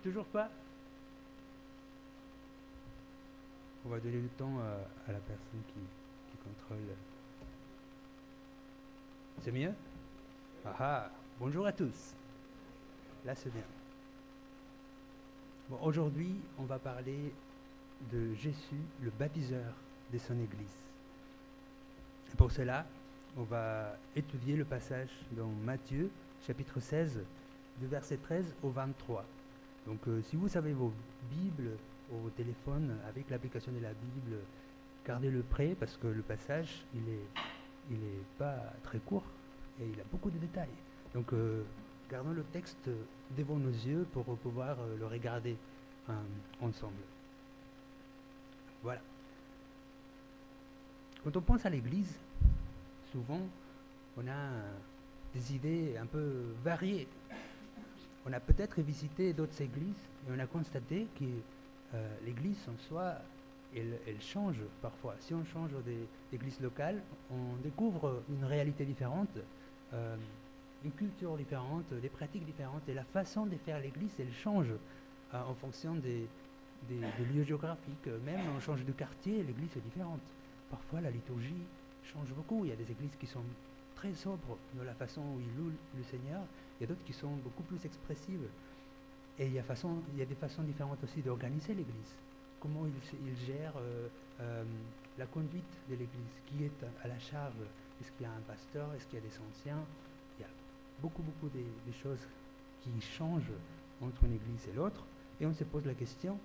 Toujours pas? On va donner le temps à la personne qui contrôle. C'est mieux? Ah ah, bonjour à tous. Là, c'est bien. Bon, aujourd'hui, on va parler de Jésus, le baptiseur de son Église. Et pour cela, on va étudier le passage dans Matthieu, chapitre 16, du verset 13 au 23. Donc, si vous avez vos Bibles ou vos téléphones avec l'application de la Bible, gardez-le prêt parce que le passage, il est pas très court et il a beaucoup de détails. Donc, gardons le texte devant nos yeux pour pouvoir le regarder ensemble. Voilà. Quand on pense à l'Église, souvent, on a des idées un peu variées. On a peut-être visité d'autres églises et on a constaté que l'église en soi, elle change parfois. Si on change d'église locale, on découvre une réalité différente, une culture différente, des pratiques différentes. Et la façon de faire l'église, elle change en fonction des lieux géographiques. Même on change de quartier, l'église est différente. Parfois, la liturgie change beaucoup. Il y a des églises qui sont très sobres dans la façon où ils louent le Seigneur. Il y a d'autres qui sont beaucoup plus expressives. Et il y a des façons différentes aussi d'organiser l'Église. Comment ils gèrent la conduite de l'Église. Qui est à la charge? Est-ce qu'il y a un pasteur? Est-ce qu'il y a des anciens? Il y a beaucoup des choses qui changent entre une Église et l'autre. Et on se pose la question,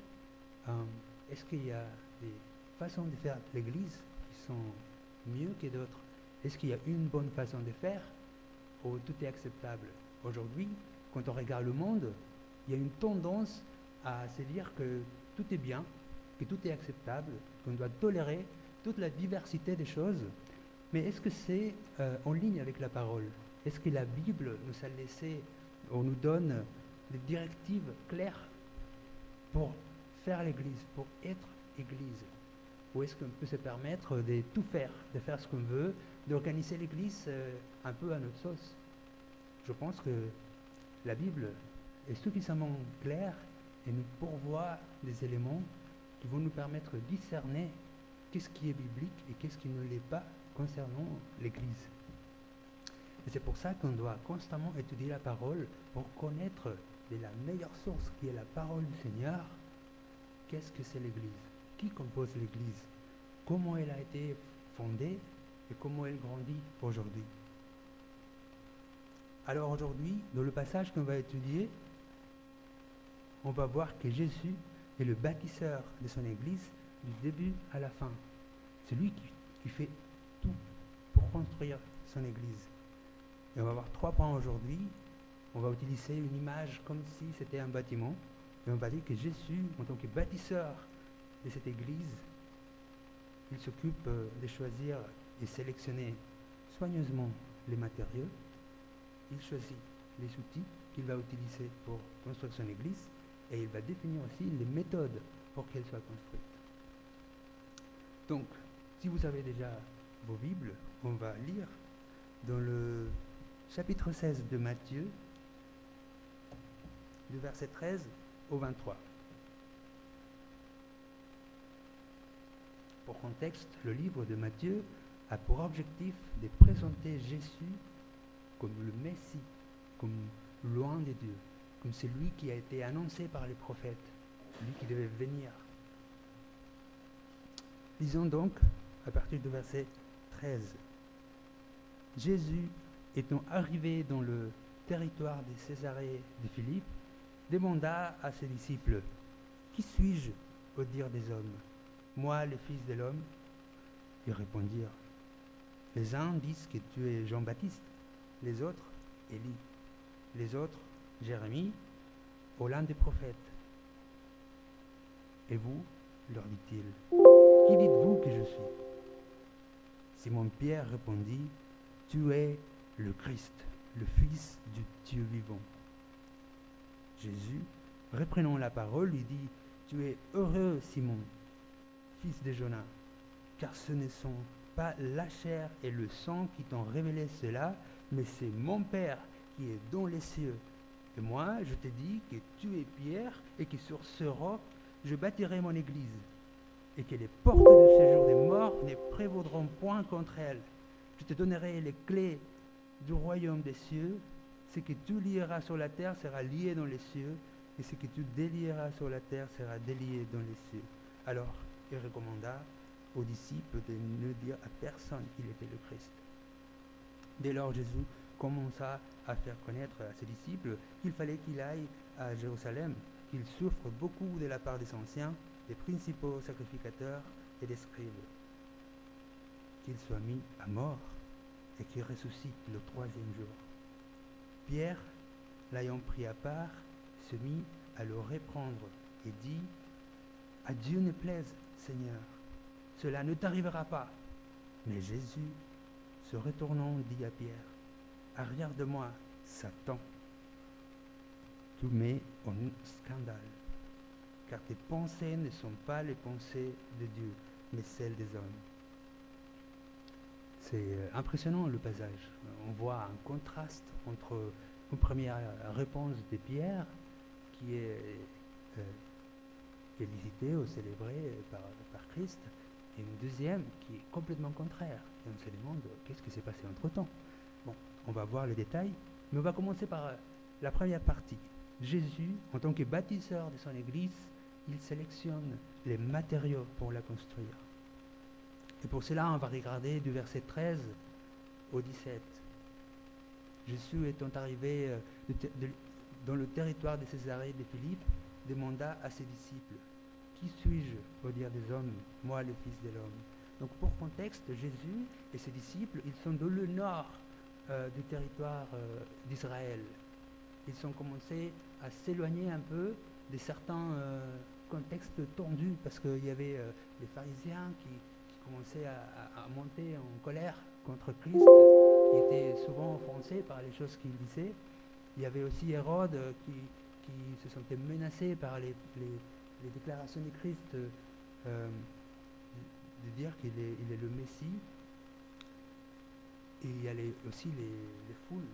est-ce qu'il y a des façons de faire l'Église qui sont mieux que d'autres? Est-ce qu'il y a une bonne façon de faire ou tout est acceptable? Aujourd'hui, quand on regarde le monde, il y a une tendance à se dire que tout est bien, que tout est acceptable, qu'on doit tolérer toute la diversité des choses. Mais est-ce que c'est en ligne avec la parole? Est-ce que la Bible nous a laissé, on nous donne des directives claires pour faire l'Église, pour être Église? Ou est-ce qu'on peut se permettre de tout faire, de faire ce qu'on veut, d'organiser l'Église un peu à notre sauce? Je pense que la Bible est suffisamment claire et nous pourvoit des éléments qui vont nous permettre de discerner qu'est-ce qui est biblique et qu'est-ce qui ne l'est pas concernant l'Église. Et c'est pour ça qu'on doit constamment étudier la parole pour connaître de la meilleure source qui est la parole du Seigneur. Qu'est-ce que c'est l'Église? Qui compose l'Église? Comment elle a été fondée et comment elle grandit aujourd'hui? Alors aujourd'hui, dans le passage qu'on va étudier, on va voir que Jésus est le bâtisseur de son Église du début à la fin. C'est lui qui fait tout pour construire son Église. Et on va voir 3 points aujourd'hui. On va utiliser une image comme si c'était un bâtiment. Et on va dire que Jésus, en tant que bâtisseur de cette Église, il s'occupe de choisir et sélectionner soigneusement les matériaux. Il choisit les outils qu'il va utiliser pour construire son Église et il va définir aussi les méthodes pour qu'elle soit construite. Donc, si vous avez déjà vos Bibles, on va lire dans le chapitre 16 de Matthieu, du verset 13 au 23. Pour contexte, le livre de Matthieu a pour objectif de présenter Jésus comme le Messie, comme loin de Dieu, comme celui qui a été annoncé par les prophètes, celui qui devait venir. Lisons donc à partir du verset 13. Jésus, étant arrivé dans le territoire de Césarée de Philippe, demanda à ses disciples, « Qui suis-je au dire des hommes? Moi, le Fils de l'homme ?» Ils répondirent, « Les uns disent que tu es Jean-Baptiste, les autres, Élie, les autres, Jérémie, ou l'un des prophètes. » Et vous, leur dit-il, qui dites-vous que je suis? Simon-Pierre répondit, tu es le Christ, le Fils du Dieu vivant. Jésus, reprenant la parole, lui dit, tu es heureux, Simon, fils de Jonas, car ce ne sont pas la chair et le sang qui t'ont révélé cela, mais c'est mon Père qui est dans les cieux. Et moi, je te dis que tu es Pierre et que sur ce roc, je bâtirai mon église et que les portes du séjour des morts ne prévaudront point contre elle. Je te donnerai les clés du royaume des cieux. Ce que tu lieras sur la terre sera lié dans les cieux, et ce que tu délieras sur la terre sera délié dans les cieux. Alors, il recommanda aux disciples de ne dire à personne qu'il était le Christ. Dès lors, Jésus commença à faire connaître à ses disciples qu'il fallait qu'il aille à Jérusalem, qu'il souffre beaucoup de la part des anciens, des principaux sacrificateurs et des scribes, qu'il soit mis à mort et qu'il ressuscite le troisième jour. Pierre, l'ayant pris à part, se mit à le reprendre et dit « À Dieu ne plaise, Seigneur, cela ne t'arrivera pas. » Mais Jésus, se retournant, dit à Pierre « Arrière de moi, Satan, tu mets en scandale, car tes pensées ne sont pas les pensées de Dieu, mais celles des hommes. » C'est impressionnant le passage. On voit un contraste entre une première réponse de Pierre, qui est félicitée ou célébrée par Christ, et une deuxième qui est complètement contraire. Et on se demande qu'est-ce qui s'est passé entre-temps. Bon, on va voir les détails, mais on va commencer par la première partie. Jésus, en tant que bâtisseur de son Église, il sélectionne les matériaux pour la construire. Et pour cela, on va regarder du verset 13 au 17. Jésus étant arrivé dans le territoire de Césarée de Philippe, demanda à ses disciples « Qui suis-je au dire des hommes, moi le Fils de l'homme ?» Donc pour contexte, Jésus et ses disciples, ils sont dans le nord du territoire d'Israël. Ils ont commencé à s'éloigner un peu de certains contextes tendus, parce qu'il y avait les pharisiens qui commençaient à monter en colère contre Christ, qui était souvent offensé par les choses qu'il disait. Il y avait aussi Hérode qui se sentait menacé par les déclarations de Christ de dire qu'il est le Messie. Et il y a aussi les foules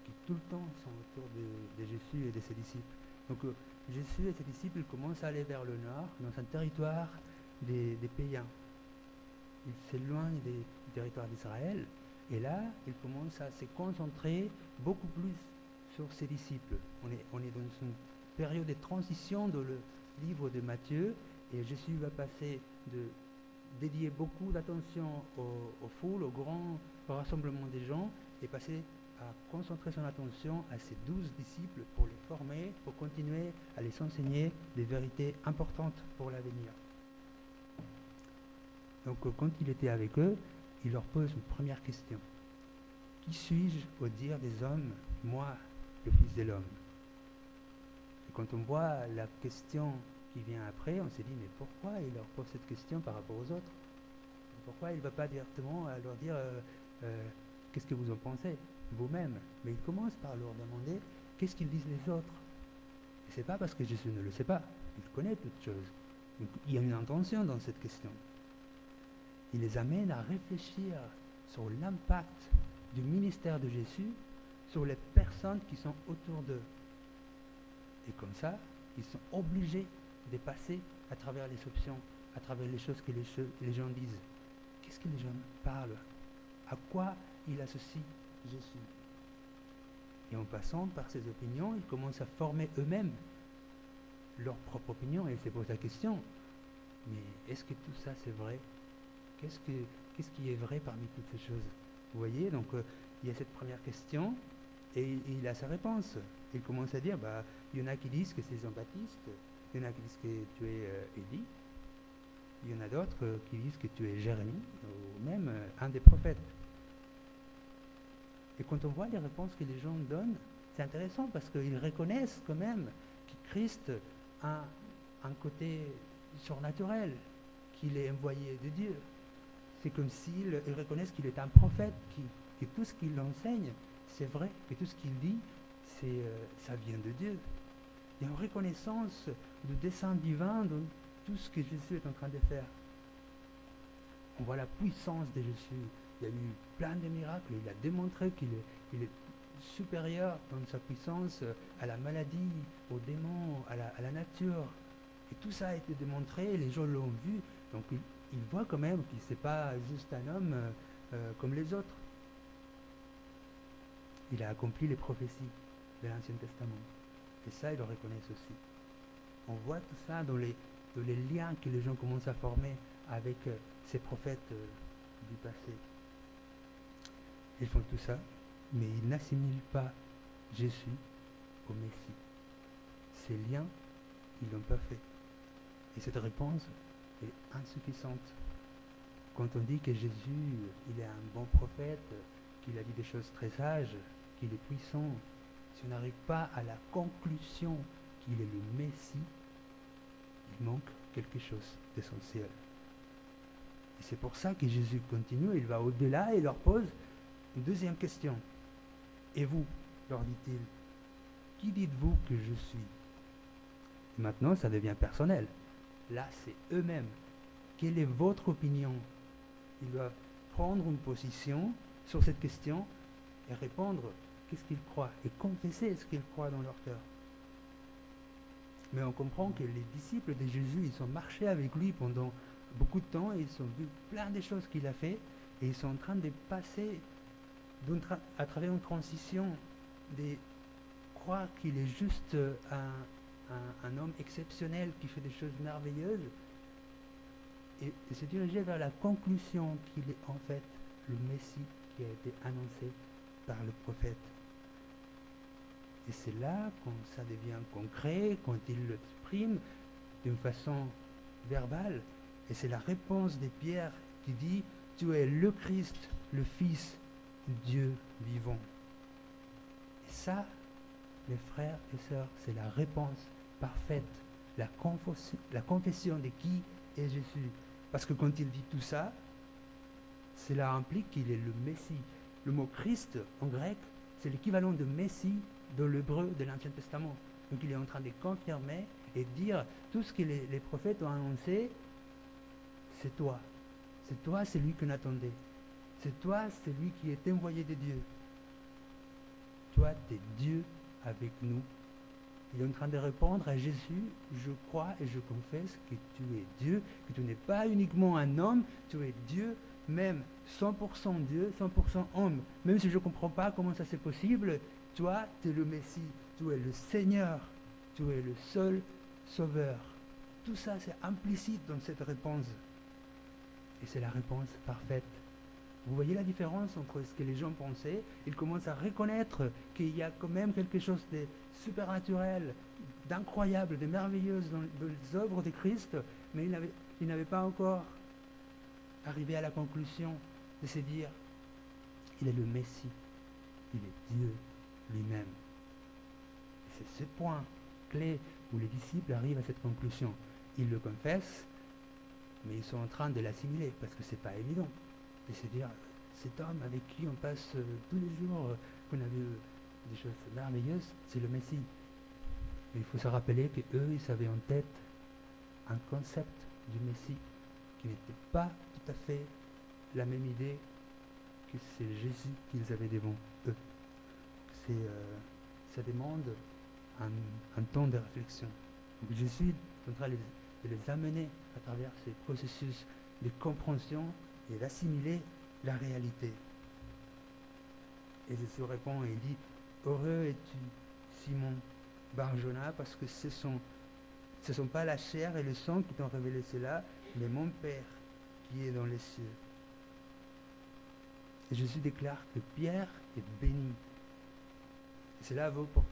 qui tout le temps sont autour de Jésus et de ses disciples. Donc Jésus et ses disciples commencent à aller vers le nord, dans un territoire des païens. Ils s'éloignent du territoire d'Israël, et là, ils commencent à se concentrer beaucoup plus sur ses disciples. On est dans une période de transition dans le livre de Matthieu, et Jésus va passer de dédier beaucoup d'attention aux foules, au grand rassemblement des gens, et passer à concentrer son attention à ses 12 disciples pour les former, pour continuer à les enseigner des vérités importantes pour l'avenir. Donc quand il était avec eux, il leur pose une première question. Qui suis-je au dire des hommes, moi, le Fils de l'homme? Et quand on voit la question qui vient après, on se dit, mais pourquoi il leur pose cette question par rapport aux autres? Pourquoi il ne va pas directement leur dire, qu'est-ce que vous en pensez, vous-même? Mais il commence par leur demander, qu'est-ce qu'ils disent les autres? Et ce n'est pas parce que Jésus ne le sait pas, il connaît toutes choses. Donc, il y a une intention dans cette question. Il les amène à réfléchir sur l'impact du ministère de Jésus sur les personnes qui sont autour d'eux. Et comme ça, ils sont obligés de passer à travers les options, à travers les choses que les gens disent. Qu'est-ce que les gens parlent? À quoi ils associent Jésus? Et en passant par ces opinions, ils commencent à former eux-mêmes leur propre opinion, et ils se posent la question, mais est-ce que tout ça c'est vrai? Qu'est-ce qui est vrai parmi toutes ces choses? Vous voyez, donc il y a cette première question, et il a sa réponse. Il commence à dire, il y en a qui disent que c'est Jean-Baptiste, il y en a qui disent que tu es Élie, il y en a d'autres qui disent que tu es Jérémie, ou même un des prophètes. Et quand on voit les réponses que les gens donnent, c'est intéressant parce qu'ils reconnaissent quand même que Christ a un côté surnaturel, qu'il est envoyé de Dieu. C'est comme s'ils reconnaissent qu'il est un prophète, que tout ce qu'il enseigne, c'est vrai, que tout ce qu'il dit, ça vient de Dieu. Il y a une reconnaissance du dessein divin dans tout ce que Jésus est en train de faire. On voit la puissance de Jésus. Il y a eu plein de miracles. Il a démontré qu'il est supérieur dans sa puissance à la maladie, aux démons, à la nature. Et tout ça a été démontré, les gens l'ont vu, donc ils voient quand même qu'il n'est pas juste un homme comme les autres. Il a accompli les prophéties de l'Ancien Testament. Et ça, ils le reconnaissent aussi. On voit tout ça dans les liens que les gens commencent à former avec ces prophètes du passé. Ils font tout ça, mais ils n'assimilent pas Jésus au Messie. Ces liens, ils ne l'ont pas fait. Et cette réponse est insuffisante. Quand on dit que Jésus, il est un bon prophète, qu'il a dit des choses très sages, qu'il est puissant, si on n'arrive pas à la conclusion qu'il est le Messie, il manque quelque chose d'essentiel. Et c'est pour ça que Jésus continue, il va au-delà et leur pose une deuxième question. Et vous, leur dit-il, qui dites-vous que je suis? Et maintenant, ça devient personnel. Là, c'est eux-mêmes. Quelle est votre opinion? Ils doivent prendre une position sur cette question et répondre qu'est-ce qu'ils croient et confesser ce qu'ils croient dans leur cœur. Mais on comprend que les disciples de Jésus, ils ont marché avec lui pendant beaucoup de temps et ils ont vu plein de choses qu'il a fait et ils sont en train de passer à travers une transition de croire qu'il est juste un homme exceptionnel qui fait des choses merveilleuses et se diriger vers la conclusion qu'il est en fait le Messie qui a été annoncé par le prophète. Et c'est là quand ça devient concret, quand il l'exprime d'une façon verbale. Et c'est la réponse de Pierre qui dit « Tu es le Christ, le Fils du Dieu vivant ». Et ça, mes frères et sœurs, c'est la réponse parfaite, la confession de qui est Jésus. Parce que quand il dit tout ça, cela implique qu'il est le Messie. Le mot Christ en grec, c'est l'équivalent de Messie dans l'hébreu de l'Ancien Testament. Donc il est en train de confirmer et dire tout ce que les prophètes ont annoncé, c'est toi. C'est toi, c'est lui qu'on attendait. C'est toi, c'est lui qui est envoyé de Dieu. Toi, tu es Dieu avec nous. Il est en train de répondre à Jésus, je crois et je confesse que tu es Dieu, que tu n'es pas uniquement un homme, tu es Dieu, même 100% Dieu, 100% homme. Même si je ne comprends pas comment ça c'est possible, toi, tu es le Messie, tu es le Seigneur, tu es le seul Sauveur. Tout ça, c'est implicite dans cette réponse. Et c'est la réponse parfaite. Vous voyez la différence entre ce que les gens pensaient? Ils commencent à reconnaître qu'il y a quand même quelque chose de supernaturel, d'incroyable, de merveilleux dans les œuvres de Christ, mais ils n'avaient pas encore arrivé à la conclusion de se dire il est le Messie, il est Dieu lui-même. Et c'est ce point clé où les disciples arrivent à cette conclusion. Ils le confessent, mais ils sont en train de l'assimiler parce que c'est pas évident. Et se dire, cet homme avec qui on passe tous les jours, qu'on a vu des choses merveilleuses, c'est le Messie. Mais il faut se rappeler qu'eux, ils avaient en tête un concept du Messie qui n'était pas tout à fait la même idée que c'est Jésus qu'ils avaient devant eux. Ça demande un temps de réflexion. Donc Jésus est en train de les amener à travers ces processus de compréhension et d'assimiler la réalité. Et Jésus répond et il dit « Heureux es-tu, Simon Bar-Jona, parce que ce sont pas la chair et le sang qui t'ont révélé cela, mais mon Père qui est dans les cieux. » Et Jésus déclare que Pierre est béni. Et cela vaut pour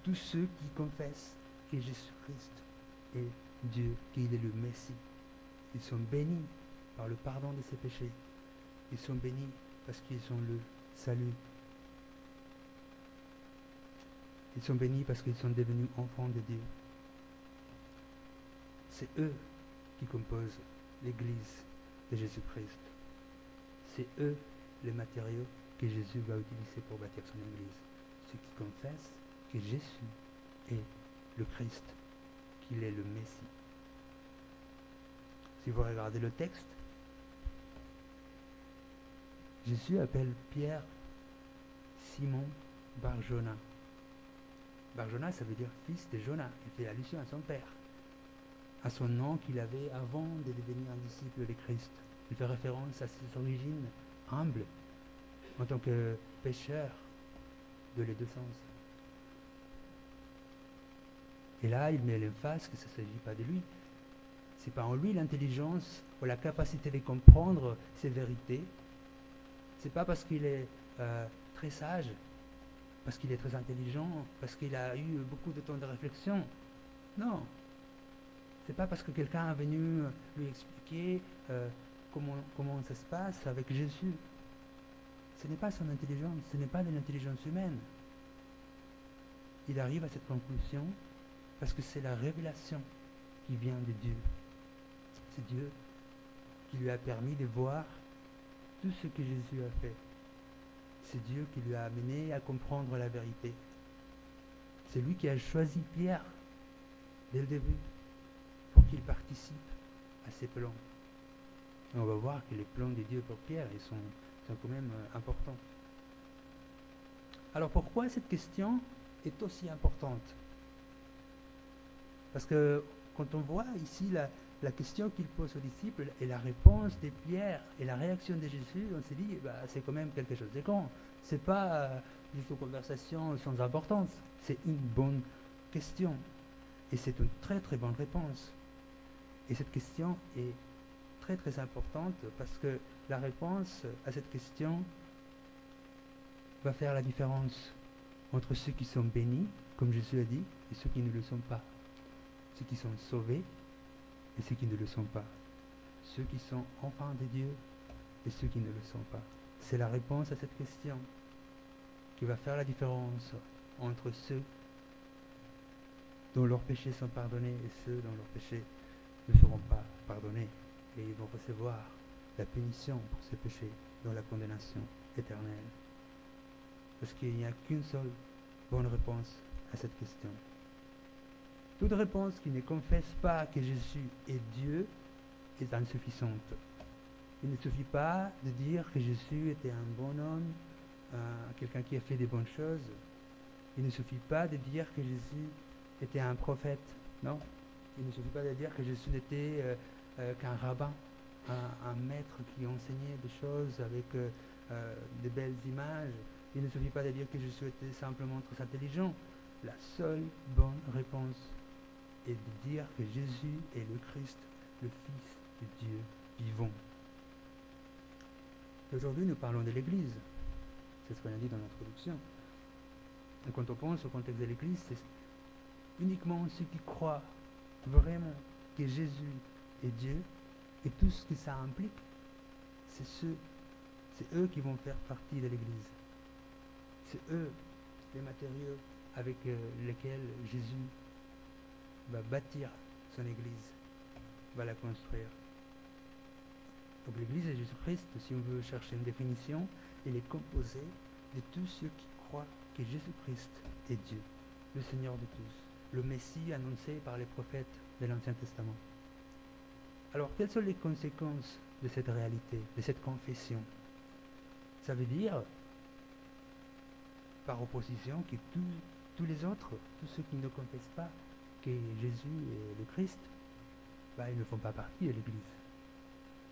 tous ceux qui confessent que Jésus-Christ est Dieu, qu'il est le Messie. Ils sont bénis par le pardon de ses péchés. Ils sont bénis parce qu'ils ont le salut. Ils sont bénis parce qu'ils sont devenus enfants de Dieu. C'est eux qui composent l'Église de Jésus-Christ. C'est eux les matériaux que Jésus va utiliser pour bâtir son Église. Ceux qui confessent que Jésus est le Christ, qu'il est le Messie. Si vous regardez le texte, Jésus appelle Pierre Simon Bar-Jona. Bar-Jona, ça veut dire fils de Jonas. Il fait allusion à son père, à son nom qu'il avait avant de devenir un disciple de Christ. Il fait référence à ses origines humbles en tant que pécheur de les deux sens. Et là, il met l'emphase que ça ne s'agit pas de lui. C'est pas en lui l'intelligence ou la capacité de comprendre ces vérités. C'est pas parce qu'il est très sage, parce qu'il est très intelligent, parce qu'il a eu beaucoup de temps de réflexion. Non. C'est pas parce que quelqu'un est venu lui expliquer comment ça se passe avec Jésus. Ce n'est pas son intelligence, ce n'est pas de l'intelligence humaine. Il arrive à cette conclusion parce que c'est la révélation qui vient de Dieu. C'est Dieu qui lui a permis de voir tout ce que Jésus a fait. C'est Dieu qui lui a amené à comprendre la vérité. C'est lui qui a choisi Pierre dès le début pour qu'il participe à ses plans. Et on va voir que les plans de Dieu pour Pierre ils sont quand même importants. Alors pourquoi cette question est aussi importante? Parce que quand on voit ici la question qu'il pose aux disciples et la réponse de Pierre et la réaction de Jésus, on s'est dit, c'est quand même quelque chose de grand. C'est pas juste une conversation sans importance. C'est une bonne question. Et c'est une très très bonne réponse. Et cette question est très très importante parce que la réponse à cette question va faire la différence entre ceux qui sont bénis, comme Jésus a dit, et ceux qui ne le sont pas. Ceux qui sont sauvés et ceux qui ne le sont pas. Ceux qui sont enfants de Dieu et ceux qui ne le sont pas. C'est la réponse à cette question qui va faire la différence entre ceux dont leurs péchés sont pardonnés et ceux dont leurs péchés ne seront pas pardonnés. Et ils vont recevoir la punition pour ces péchés dans la condamnation éternelle. Parce qu'il n'y a qu'une seule bonne réponse à cette question. Toute réponse qui ne confesse pas que Jésus est Dieu est insuffisante. Il ne suffit pas de dire que Jésus était un bon homme, quelqu'un qui a fait des bonnes choses. Il ne suffit pas de dire que Jésus était un prophète. Non. Il ne suffit pas de dire que Jésus n'était qu'un rabbin, un maître qui enseignait des choses avec de belles images. Il ne suffit pas de dire que Jésus était simplement très intelligent. La seule bonne réponse est de dire que Jésus est le Christ, le Fils de Dieu vivant. Aujourd'hui, nous parlons de l'Église. C'est ce qu'on a dit dans l'introduction. Et quand on pense au contexte de l'Église, c'est uniquement ceux qui croient vraiment que Jésus est Dieu et tout ce que ça implique, c'est eux qui vont faire partie de l'Église. C'est eux les matériaux avec lesquels Jésus va bâtir son Église, va la construire. Donc l'Église de Jésus-Christ, si on veut chercher une définition, elle est composée de tous ceux qui croient que Jésus-Christ est Dieu, le Seigneur de tous, le Messie annoncé par les prophètes de l'Ancien Testament. Alors, quelles sont les conséquences de cette réalité, de cette confession? Ça veut dire, par opposition, que tous les autres, tous ceux qui ne confessent pas que Jésus est le Christ, ils ne font pas partie de l'Église.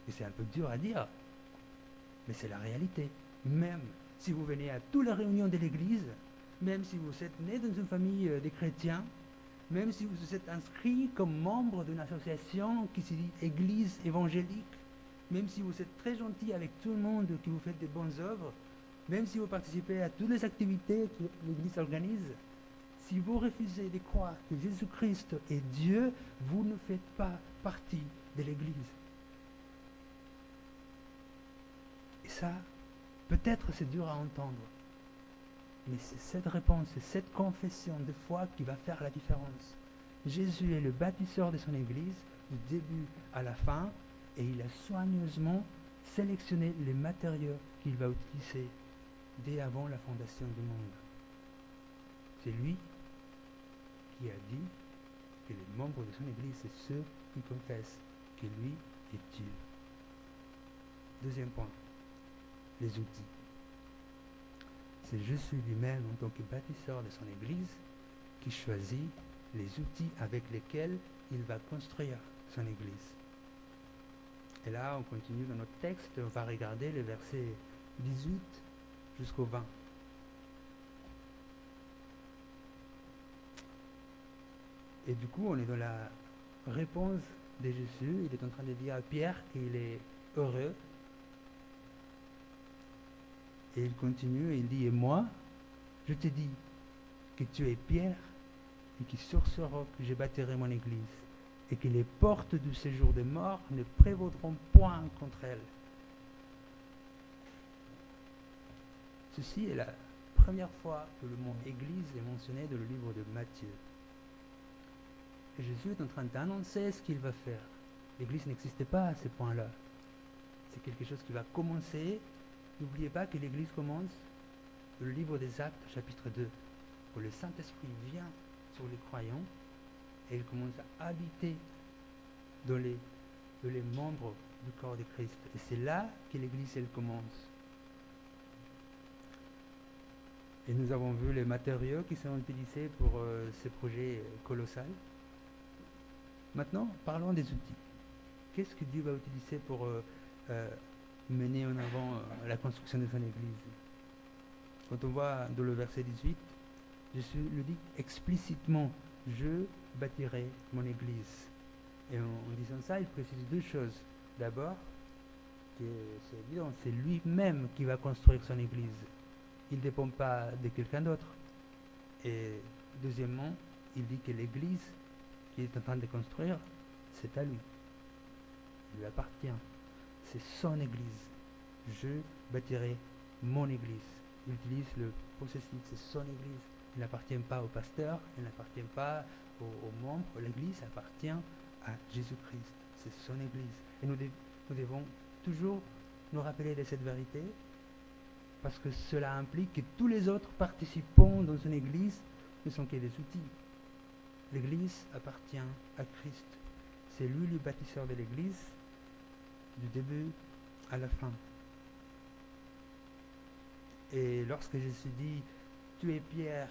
Et c'est un peu dur à dire, mais c'est la réalité. Même si vous venez à toutes les réunions de l'Église, même si vous êtes né dans une famille de chrétiens, même si vous êtes inscrit comme membre d'une association qui se dit Église évangélique, même si vous êtes très gentil avec tout le monde, que vous faites de bonnes œuvres, même si vous participez à toutes les activités que l'Église organise, si vous refusez de croire que Jésus-Christ est Dieu, vous ne faites pas partie de l'Église. Et ça, peut-être c'est dur à entendre, mais c'est cette réponse, c'est cette confession de foi qui va faire la différence. Jésus est le bâtisseur de son Église, du début à la fin, et il a soigneusement sélectionné les matériaux qu'il va utiliser dès avant la fondation du monde. C'est lui qui a dit que les membres de son Église, c'est ceux qui confessent que lui est Dieu. Deuxième point, les outils. C'est Jésus lui-même, en tant que bâtisseur de son Église, qui choisit les outils avec lesquels il va construire son Église. Et là, on continue dans notre texte, on va regarder les versets 18 jusqu'au 20. Et du coup, on est dans la réponse de Jésus. Il est en train de dire à Pierre qu'il est heureux. Et il continue et il dit, et moi, je te dis que tu es Pierre et que sur ce roc, je bâtirai mon Église et que les portes du séjour des morts ne prévaudront point contre elle. Ceci est la première fois que le mot Église est mentionné dans le livre de Matthieu. Et Jésus est en train d'annoncer ce qu'il va faire. L'Église n'existait pas à ce point-là. C'est quelque chose qui va commencer. N'oubliez pas que l'Église commence dans le livre des Actes, chapitre 2, où le Saint-Esprit vient sur les croyants et il commence à habiter dans les membres du corps de Christ. Et c'est là que l'Église, elle commence. Et nous avons vu les matériaux qui sont utilisés pour ce projet colossal. Maintenant, parlons des outils. Qu'est-ce que Dieu va utiliser pour mener en avant la construction de son Église? Quand on voit dans le verset 18, Jésus le dit explicitement, je bâtirai mon Église. Et en disant ça, il précise deux choses. D'abord, que c'est évident, c'est lui-même qui va construire son Église. Il ne dépend pas de quelqu'un d'autre. Et deuxièmement, il dit que l'Église qu'il est en train de construire, c'est à lui. Il lui appartient. C'est son Église. Je bâtirai mon Église. Il utilise le possessif, c'est son Église. Il n'appartient pas au pasteur, il n'appartient pas aux membres. L'Église appartient à Jésus-Christ. C'est son Église. Et nous devons toujours nous rappeler de cette vérité, parce que cela implique que tous les autres participants dans une Église ne sont que des outils. L'Église appartient à Christ. C'est lui le bâtisseur de l'Église, du début à la fin. Et lorsque Jésus dit, tu es Pierre,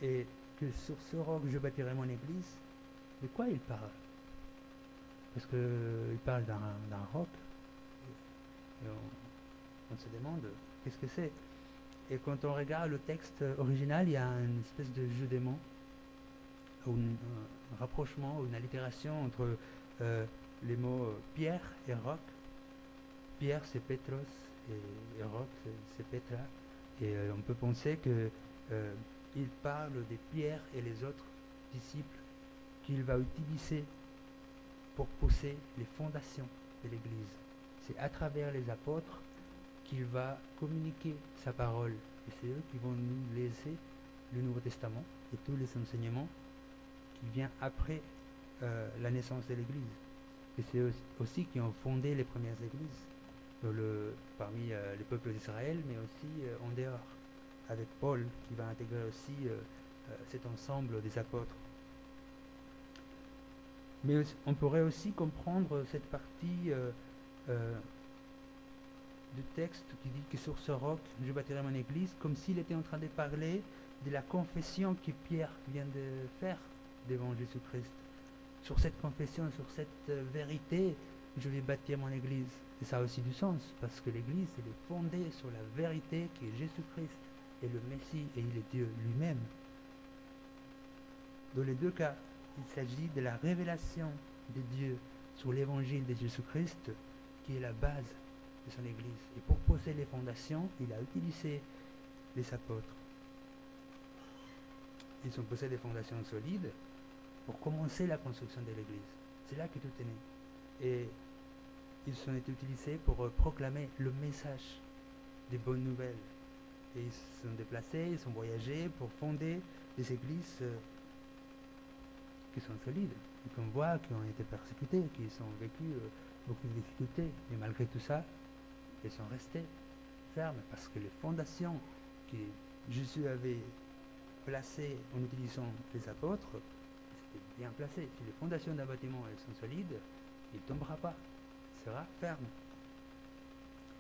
et que sur ce roc je bâtirai mon Église, de quoi il parle? Parce qu'il parle d'un roc, et on se demande qu'est-ce que c'est. Et quand on regarde le texte original, il y a une espèce de jeu des mots, ou un rapprochement, ou une allitération entre les mots pierre et roc. Pierre c'est Petros et roc c'est Petra. Et on peut penser que il parle des pierres et les autres disciples qu'il va utiliser pour poser les fondations de l'Église. C'est à travers les apôtres qu'il va communiquer sa parole. Et c'est eux qui vont nous laisser le Nouveau Testament et tous les enseignements qui viennent après la naissance de l'Église. Et c'est aussi qui ont fondé les premières églises parmi les peuples d'Israël, mais aussi en dehors, avec Paul qui va intégrer aussi cet ensemble des apôtres. Mais on pourrait aussi comprendre cette partie du texte qui dit que sur ce roc, je bâtirai mon Église, comme s'il était en train de parler de la confession que Pierre vient de faire devant Jésus-Christ. Sur cette confession, sur cette vérité, je vais bâtir mon Église. Et ça a aussi du sens, parce que l'Église, elle est fondée sur la vérité qui est Jésus-Christ et le Messie, et il est Dieu lui-même. Dans les deux cas, il s'agit de la révélation de Dieu sur l'évangile de Jésus-Christ, qui est la base de son Église. Et pour poser les fondations, il a utilisé les apôtres. Ils ont posé des fondations solides pour commencer la construction de l'Église. C'est là que tout est né. Et ils ont été utilisés pour proclamer le message des bonnes nouvelles. Et ils se sont déplacés, ils ont voyagé pour fonder des églises qui sont solides, et qu'on voit, qui ont été persécutés, qui ont vécu beaucoup de difficultés. Mais malgré tout ça, ils sont restés fermes, parce que les fondations que Jésus avait placées en utilisant les apôtres, c'était bien placé. Si les fondations d'un bâtiment elles sont solides, il ne tombera pas, il sera ferme.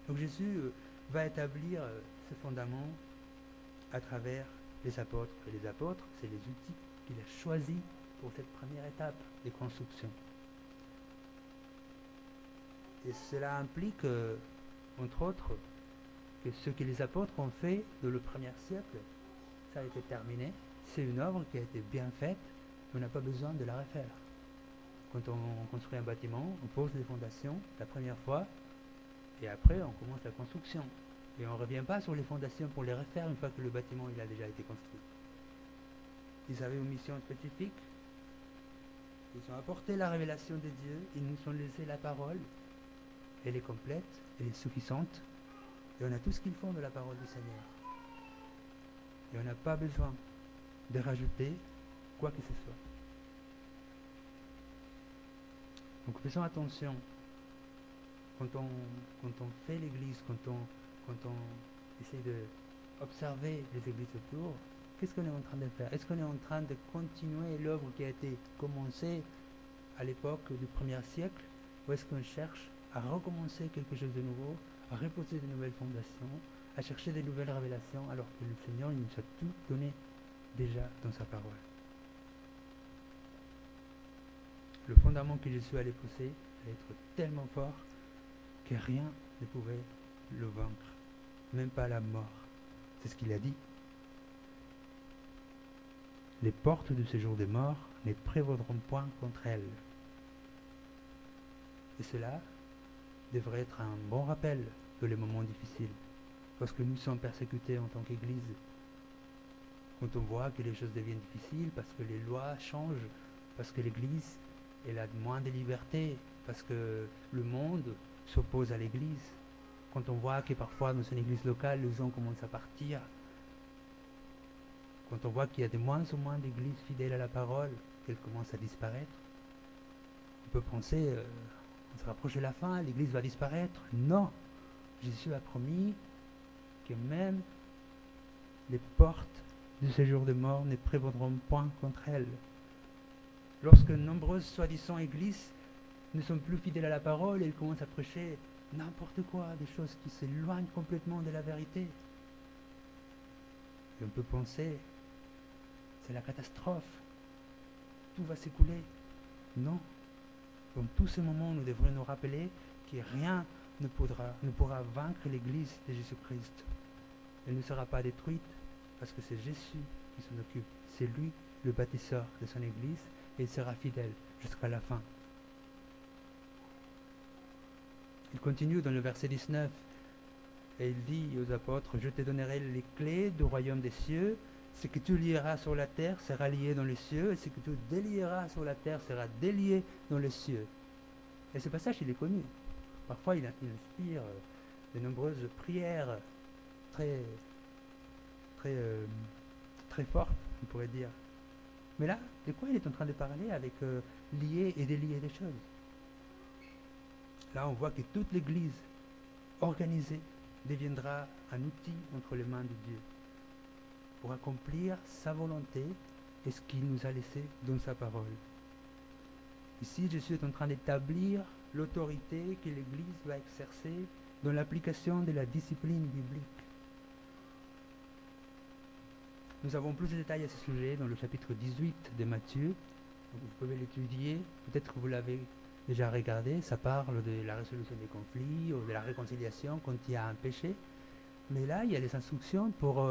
Donc Jésus va établir ce fondement à travers les apôtres. Et les apôtres, c'est les outils qu'il a choisis pour cette première étape de construction. Et cela implique, entre autres, que ce que les apôtres ont fait dans le premier siècle, ça a été terminé. C'est une œuvre qui a été bien faite, on n'a pas besoin de la refaire. Quand on construit un bâtiment, on pose les fondations la première fois, et après on commence la construction. Et on ne revient pas sur les fondations pour les refaire une fois que le bâtiment il a déjà été construit. Ils avaient une mission spécifique, ils ont apporté la révélation de Dieu, ils nous ont laissé la parole, elle est complète, elle est suffisante, et on a tout ce qu'il faut de la parole du Seigneur. Et on n'a pas besoin de rajouter quoi que ce soit. Donc faisons attention, quand on fait l'église, quand on essaie d'observer les églises autour, qu'est-ce qu'on est en train de faire? Est-ce qu'on est en train de continuer l'œuvre qui a été commencée à l'époque du premier siècle, ou est-ce qu'on cherche à recommencer quelque chose de nouveau, à reposer de nouvelles fondations, à chercher de nouvelles révélations, alors que le Seigneur il nous a tout donné déjà dans sa parole? Le fondament que Jésus allait poser allait être tellement fort que rien ne pouvait le vaincre, même pas la mort. C'est ce qu'il a dit. Les portes du séjour des morts ne prévaudront point contre elles. Et cela devrait être un bon rappel dans les moments difficiles, lorsque nous sommes persécutés en tant qu'Église. Quand on voit que les choses deviennent difficiles, parce que les lois changent, parce que l'Église elle a moins de liberté, parce que le monde s'oppose à l'Église. Quand on voit que parfois dans une église locale, les gens commencent à partir, quand on voit qu'il y a de moins en moins d'églises fidèles à la parole, qu'elles commencent à disparaître, on peut penser, on se rapproche de la fin, l'église va disparaître. Non, Jésus a promis que même les portes du séjour de mort ne prévaudront point contre elles. Lorsque nombreuses soi-disant églises ne sont plus fidèles à la parole, elles commencent à prêcher n'importe quoi, des choses qui s'éloignent complètement de la vérité. Et on peut penser, c'est la catastrophe, tout va s'écouler. Non. Dans tous ces moments, nous devrions nous rappeler que rien ne pourra vaincre l'Église de Jésus-Christ. Elle ne sera pas détruite parce que c'est Jésus qui s'en occupe. C'est lui le bâtisseur de son Église et il sera fidèle jusqu'à la fin. Il continue dans le verset 19 et il dit aux apôtres, je te donnerai les clés du royaume des cieux, ce que tu lieras sur la terre sera lié dans les cieux, et ce que tu délieras sur la terre sera délié dans les cieux. Et ce passage, il est connu. Parfois, il inspire de nombreuses prières très fortes, on pourrait dire. Mais là, de quoi il est en train de parler avec lier et délier des choses? Là, on voit que toute l'Église organisée deviendra un outil entre les mains de Dieu pour accomplir sa volonté et ce qu'il nous a laissé dans sa parole. Ici, Jésus est en train d'établir l'autorité que l'Église va exercer dans l'application de la discipline biblique. Nous avons plus de détails à ce sujet dans le chapitre 18 de Matthieu. Donc vous pouvez l'étudier, peut-être que vous l'avez déjà regardé, ça parle de la résolution des conflits ou de la réconciliation quand il y a un péché. Mais là, il y a les instructions pour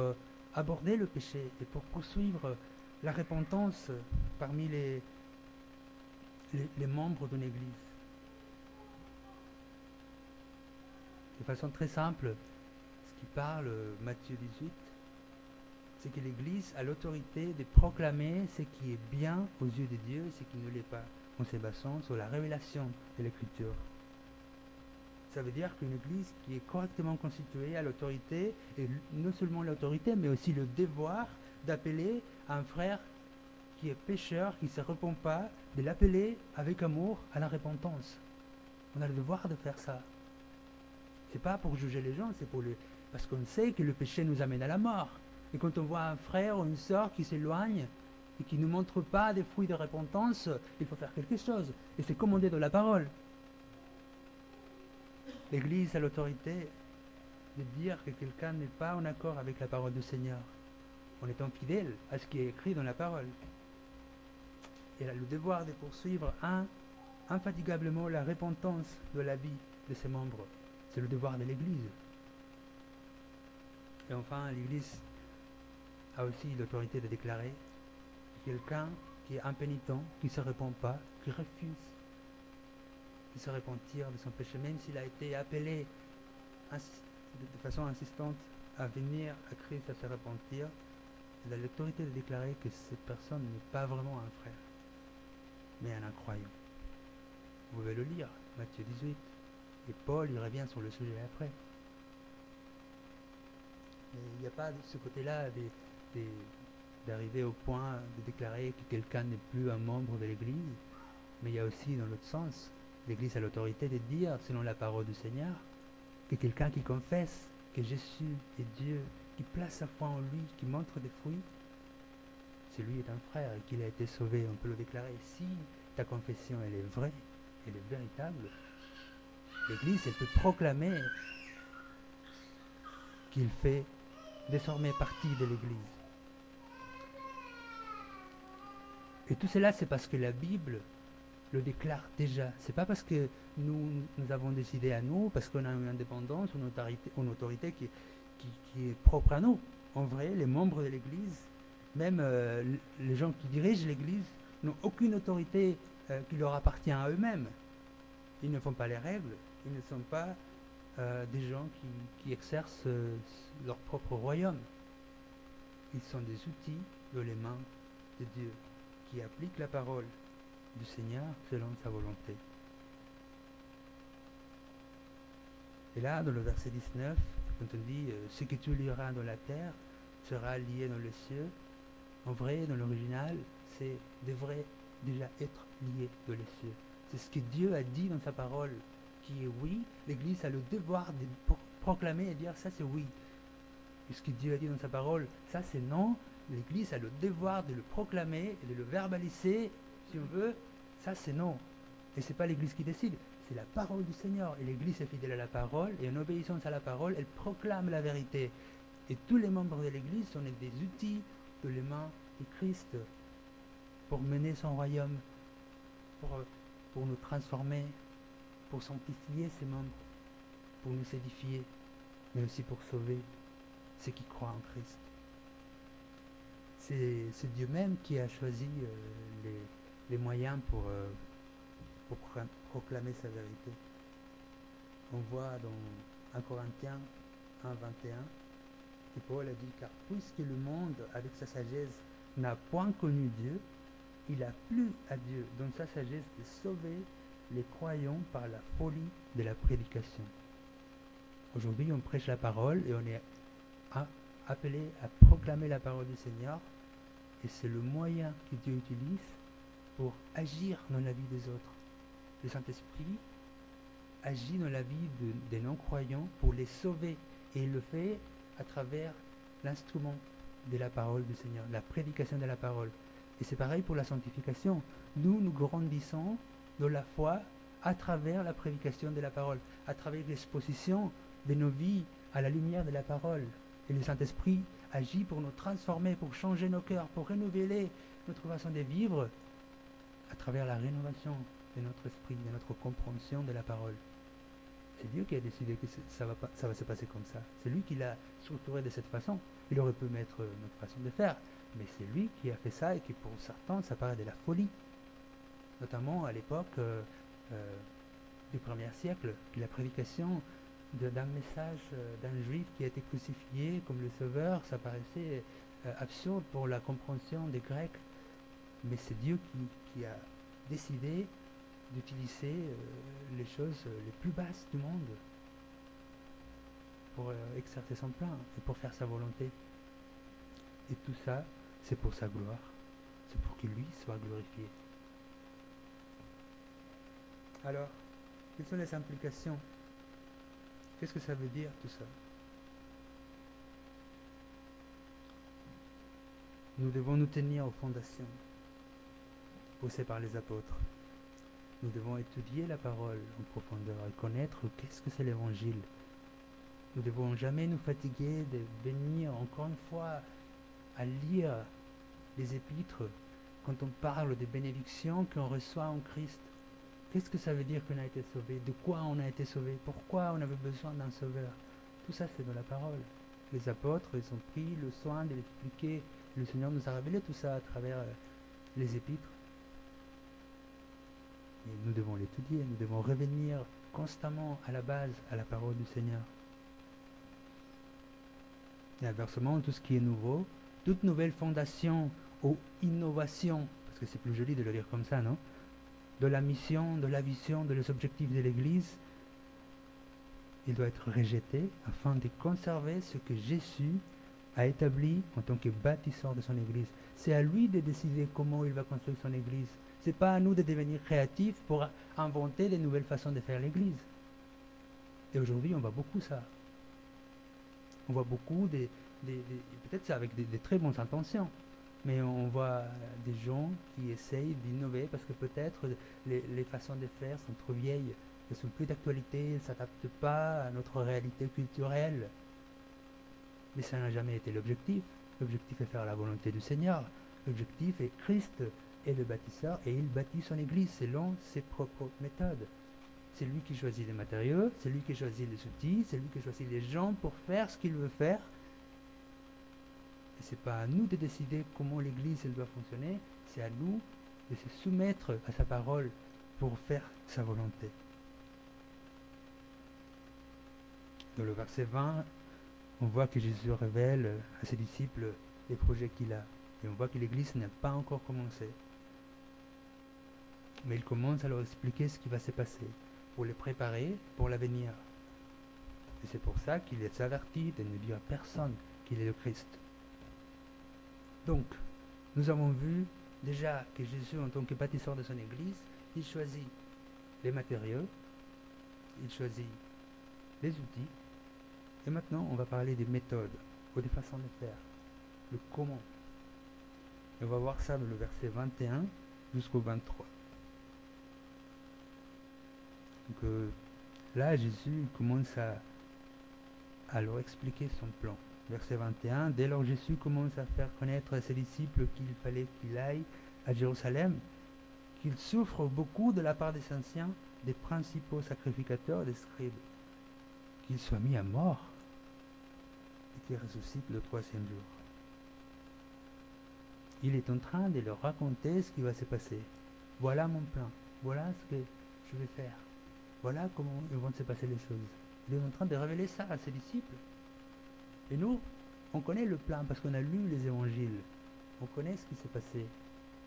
aborder le péché et pour poursuivre la repentance parmi les membres d'une église. De façon très simple, ce qui parle Matthieu 18, c'est que l'Église a l'autorité de proclamer ce qui est bien aux yeux de Dieu et ce qui ne l'est pas, en se basant sur la révélation de l'Écriture. Ça veut dire qu'une Église qui est correctement constituée a l'autorité, et non seulement l'autorité, mais aussi le devoir d'appeler un frère qui est pécheur, qui ne se repent pas, de l'appeler avec amour à la repentance. On a le devoir de faire ça. C'est pas pour juger les gens, c'est parce qu'on sait que le péché nous amène à la mort. Et quand on voit un frère ou une sœur qui s'éloigne et qui ne montre pas des fruits de repentance, il faut faire quelque chose. Et c'est commandé dans la parole. L'Église a l'autorité de dire que quelqu'un n'est pas en accord avec la parole du Seigneur. en étant fidèle à ce qui est écrit dans la parole. Elle a le devoir de poursuivre infatigablement la repentance de la vie de ses membres. C'est le devoir de l'Église. Et enfin, l'Église a aussi l'autorité de déclarer quelqu'un qui est impénitent, qui ne se répand pas, qui refuse de se repentir de son péché, même s'il a été appelé de façon insistante à venir à Christ, à se repentir, il a l'autorité de déclarer que cette personne n'est pas vraiment un frère, mais un incroyant. Vous pouvez le lire, Matthieu 18. Et Paul, il revient sur le sujet après. Mais il n'y a pas de ce côté-là d'arriver au point de déclarer que quelqu'un n'est plus un membre de l'Église, mais il y a aussi dans l'autre sens, l'Église a l'autorité de dire, selon la parole du Seigneur, que quelqu'un qui confesse que Jésus est Dieu, qui place sa foi en lui, qui montre des fruits, celui est un frère et qu'il a été sauvé. On peut le déclarer. Si ta confession elle est vraie, elle est véritable, l'Église elle peut proclamer qu'il fait désormais partie de l'Église. Et tout cela, c'est parce que la Bible le déclare déjà. C'est pas parce que nous avons décidé à nous, parce qu'on a une indépendance, une autorité qui est propre à nous. En vrai, les membres de l'Église, même les gens qui dirigent l'Église, n'ont aucune autorité qui leur appartient à eux-mêmes. Ils ne font pas les règles, ils ne sont pas des gens qui exercent leur propre royaume. Ils sont des outils dans les mains de Dieu, qui appliquent la parole du Seigneur selon sa volonté. Et là, dans le verset 19, quand on dit « Ce que tu lieras dans la terre sera lié dans les cieux », en vrai, dans l'original, c'est devrait déjà être lié dans les cieux. C'est ce que Dieu a dit dans sa parole, qui est oui. L'Église a le devoir de proclamer et dire « ça c'est oui ». Et ce que Dieu a dit dans sa parole, ça c'est non. L'Église a le devoir de le proclamer et de le verbaliser, si on veut, ça c'est non. Et ce n'est pas l'Église qui décide, c'est la parole du Seigneur. Et l'Église est fidèle à la parole, et en obéissance à la parole, elle proclame la vérité. Et tous les membres de l'Église sont des outils de les mains de Christ pour mener son royaume, pour nous transformer, pour sanctifier ses membres, pour nous édifier, mais aussi pour sauver ceux qui croient en Christ. C'est Dieu même qui a choisi les moyens pour proclamer sa vérité. On voit dans 1 Corinthiens 1, 21, que Paul a dit « Car puisque le monde, avec sa sagesse, n'a point connu Dieu, il a plu à Dieu, dans sa sagesse, de sauver les croyants par la folie de la prédication. » Aujourd'hui, on prêche la parole et on est appelé à proclamer la parole du Seigneur. Et c'est le moyen que Dieu utilise pour agir dans la vie des autres. Le Saint-Esprit agit dans la vie des non-croyants pour les sauver. Et il le fait à travers l'instrument de la parole du Seigneur, la prédication de la parole. Et c'est pareil pour la sanctification. Nous grandissons dans la foi à travers la prédication de la parole, à travers l'exposition de nos vies à la lumière de la parole. Et le Saint-Esprit agit pour nous transformer, pour changer nos cœurs, pour renouveler notre façon de vivre à travers la rénovation de notre esprit, de notre compréhension de la parole. C'est Dieu qui a décidé que ça va se passer comme ça. C'est lui qui l'a structuré de cette façon. Il aurait pu mettre notre façon de faire, mais c'est lui qui a fait ça et qui pour certains, ça paraît de la folie. Notamment à l'époque du 1er siècle, la prédication d'un message d'un juif qui a été crucifié comme le sauveur, ça paraissait absurde pour la compréhension des Grecs. Mais c'est Dieu qui a décidé d'utiliser les choses les plus basses du monde pour exercer son plan et pour faire sa volonté. Et tout ça, c'est pour sa gloire. C'est pour que lui soit glorifié. Alors, quelles sont les implications? Qu'est-ce que ça veut dire tout ça? Nous devons nous tenir aux fondations posées par les apôtres. Nous devons étudier la parole en profondeur et connaître qu'est-ce que c'est l'Évangile. Nous ne devons jamais nous fatiguer de venir encore une fois à lire les épîtres quand on parle des bénédictions qu'on reçoit en Christ. Qu'est-ce que ça veut dire qu'on a été sauvé? De quoi on a été sauvé? Pourquoi on avait besoin d'un sauveur? Tout ça, c'est dans la parole. Les apôtres, ils ont pris le soin de l'expliquer. Le Seigneur nous a révélé tout ça à travers les épîtres. Et nous devons l'étudier, nous devons revenir constamment à la base, à la parole du Seigneur. Et inversement, tout ce qui est nouveau, toute nouvelle fondation ou innovation, parce que c'est plus joli de le lire comme ça, non? De la mission, de la vision, de les objectifs de l'Église, il doit être rejeté afin de conserver ce que Jésus a établi en tant que bâtisseur de son Église. C'est à lui de décider comment il va construire son Église. Ce n'est pas à nous de devenir créatifs pour inventer de nouvelles façons de faire l'Église. Et aujourd'hui, on voit beaucoup ça. On voit beaucoup, peut-être c'est avec des très bonnes intentions, mais on voit des gens qui essayent d'innover parce que peut-être les façons de faire sont trop vieilles, elles sont plus d'actualité, elles ne s'adaptent pas à notre réalité culturelle. Mais ça n'a jamais été l'objectif. L'objectif est faire la volonté du Seigneur. L'objectif est Christ est le bâtisseur et il bâtit son Église selon ses propres méthodes. C'est lui qui choisit les matériaux, c'est lui qui choisit les outils, c'est lui qui choisit les gens pour faire ce qu'il veut faire. Et ce n'est pas à nous de décider comment l'Église elle doit fonctionner, c'est à nous de se soumettre à sa parole pour faire sa volonté. Dans le verset 20, on voit que Jésus révèle à ses disciples les projets qu'il a. Et on voit que l'Église n'a pas encore commencé. Mais il commence à leur expliquer ce qui va se passer, pour les préparer pour l'avenir. Et c'est pour ça qu'il est averti de ne dire à personne qu'il est le Christ. Donc, nous avons vu déjà que Jésus, en tant que bâtisseur de son Église, il choisit les matériaux, il choisit les outils, et maintenant on va parler des méthodes, ou des façons de faire, le comment. Et on va voir ça dans le verset 21 jusqu'au 23. Donc là, Jésus commence à leur expliquer son plan. Verset 21, dès lors Jésus commence à faire connaître à ses disciples qu'il fallait qu'il aille à Jérusalem, qu'il souffre beaucoup de la part des anciens, des principaux sacrificateurs et des scribes, qu'il soit mis à mort et qu'il ressuscite le 3e jour. Il est en train de leur raconter ce qui va se passer. Voilà mon plan, voilà ce que je vais faire. Voilà comment vont se passer les choses. Il est en train de révéler ça à ses disciples. Et nous, on connaît le plan parce qu'on a lu les évangiles. On connaît ce qui s'est passé.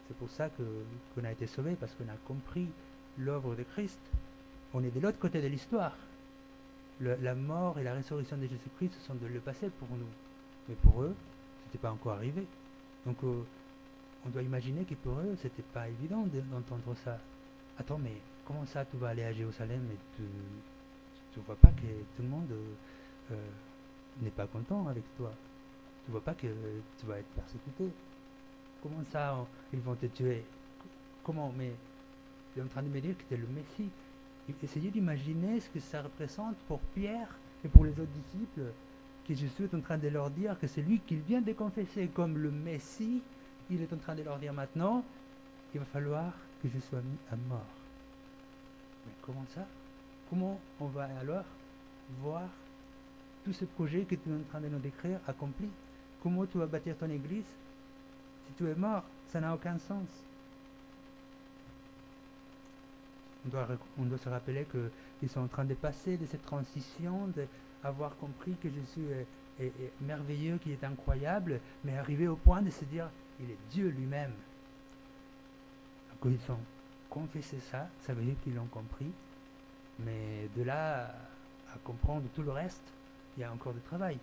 C'est pour ça qu'on a été sauvés, parce qu'on a compris l'œuvre de Christ. On est de l'autre côté de l'histoire. La mort et la résurrection de Jésus-Christ sont de le passé pour nous. Mais pour eux, ce n'était pas encore arrivé. Donc on doit imaginer que pour eux, ce n'était pas évident d'entendre ça. Attends, mais comment ça, tu vas aller à Jérusalem et tu ne vois pas que tout le monde n'est pas content avec toi? Tu ne vois pas que tu vas être persécuté? Comment ça, ils vont te tuer? Comment? Mais il est en train de me dire que tu es le Messie. Essayez d'imaginer ce que ça représente pour Pierre et pour les autres disciples, que Jésus est en train de leur dire que c'est lui qu'il vient de confesser comme le Messie. Il est en train de leur dire maintenant, il va falloir que je sois mis à mort. Mais comment ça? Comment on va alors voir tous ces projets que tu es en train de nous décrire accomplis? Comment tu vas bâtir ton église si tu es mort? Ça n'a aucun sens. On doit se rappeler qu'ils sont en train de passer de cette transition, d'avoir compris que Jésus est merveilleux, qu'il est incroyable, mais arriver au point de se dire il est Dieu lui-même. Quand ils ont confessé ça, ça veut dire qu'ils l'ont compris, mais de là à comprendre tout le reste, il y a encore du travail.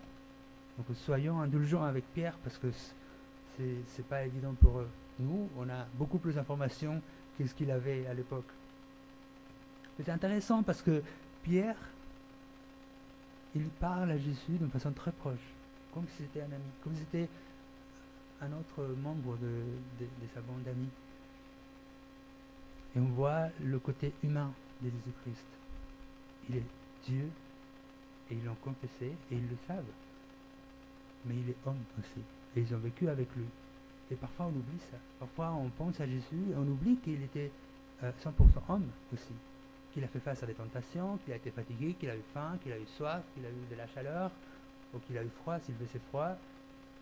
Donc soyons indulgents avec Pierre, parce que c'est pas évident pour eux. Nous, on a beaucoup plus d'informations que ce qu'il avait à l'époque. Mais c'est intéressant parce que Pierre, il parle à Jésus d'une façon très proche, comme si c'était un ami, comme si c'était un autre membre de sa bande d'amis. Et on voit le côté humain de Jésus-Christ. Il est Dieu, et ils l'ont confessé, et ils le savent. Mais il est homme aussi. Et ils ont vécu avec lui. Et parfois on oublie ça. Parfois on pense à Jésus et on oublie qu'il était 100% homme aussi. Qu'il a fait face à des tentations, qu'il a été fatigué, qu'il a eu faim, qu'il a eu soif, qu'il a eu de la chaleur, ou qu'il a eu froid, s'il faisait froid,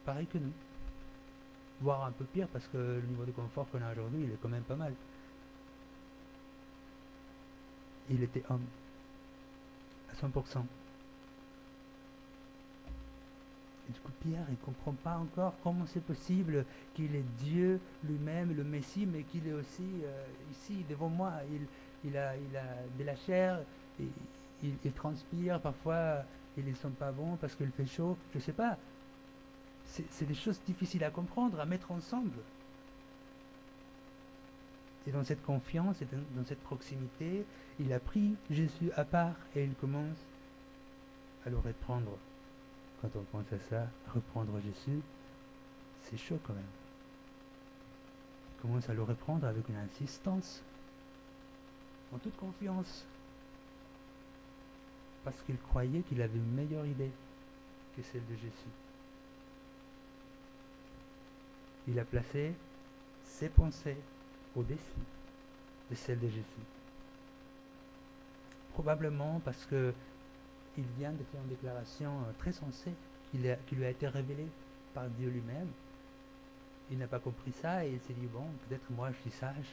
pareil que nous. Voire un peu pire parce que le niveau de confort qu'on a aujourd'hui, il est quand même pas mal. Il était homme, à 100%. Et du coup, Pierre, il ne comprend pas encore comment c'est possible qu'il est Dieu lui-même, le Messie, mais qu'il est aussi ici, devant moi. Il a de la chair, il transpire, parfois ils ne sont pas bons parce qu'il fait chaud. Je ne sais pas. C'est des choses difficiles à comprendre, à mettre ensemble. Et dans cette confiance et dans cette proximité, il a pris Jésus à part et il commence à le reprendre. Quand on pense à ça, reprendre Jésus, c'est chaud quand même. Il commence à le reprendre avec une insistance, en toute confiance, parce qu'il croyait qu'il avait une meilleure idée que celle de Jésus. Il a placé ses pensées au-dessus de celles de Jésus. Probablement parce que il vient de faire une déclaration très sensée qui lui a été révélée par Dieu lui-même. Il n'a pas compris ça et il s'est dit, bon, peut-être moi je suis sage,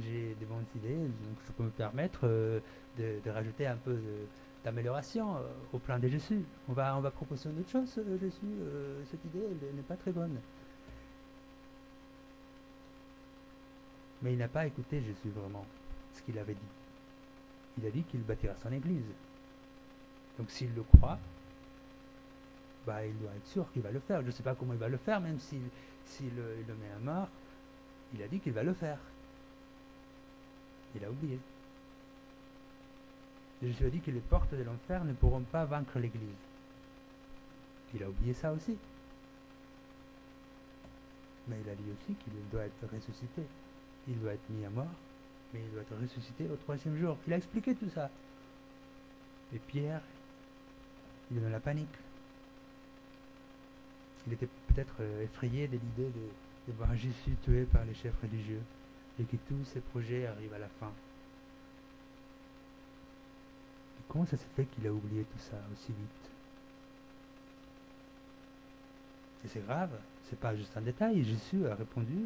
j'ai des bonnes idées, donc je peux me permettre de rajouter un peu d'amélioration au plan de Jésus. On va proposer une autre chose, Jésus, cette idée elle n'est pas très bonne. Mais il n'a pas écouté Jésus vraiment, ce qu'il avait dit. Il a dit qu'il bâtira son église. Donc s'il le croit, il doit être sûr qu'il va le faire. Je ne sais pas comment il va le faire, même s'il le met à mort, il a dit qu'il va le faire. Il a oublié. Jésus a dit que les portes de l'enfer ne pourront pas vaincre l'église. Il a oublié ça aussi. Mais il a dit aussi qu'il doit être ressuscité. Il doit être mis à mort, mais il doit être ressuscité au 3e jour. Il a expliqué tout ça. Et Pierre, il est dans la panique. Il était peut-être effrayé de l'idée de voir Jésus tué par les chefs religieux et que tous ses projets arrivent à la fin. Et comment ça s'est fait qu'il a oublié tout ça aussi vite? Et c'est grave, c'est pas juste un détail. Jésus a répondu,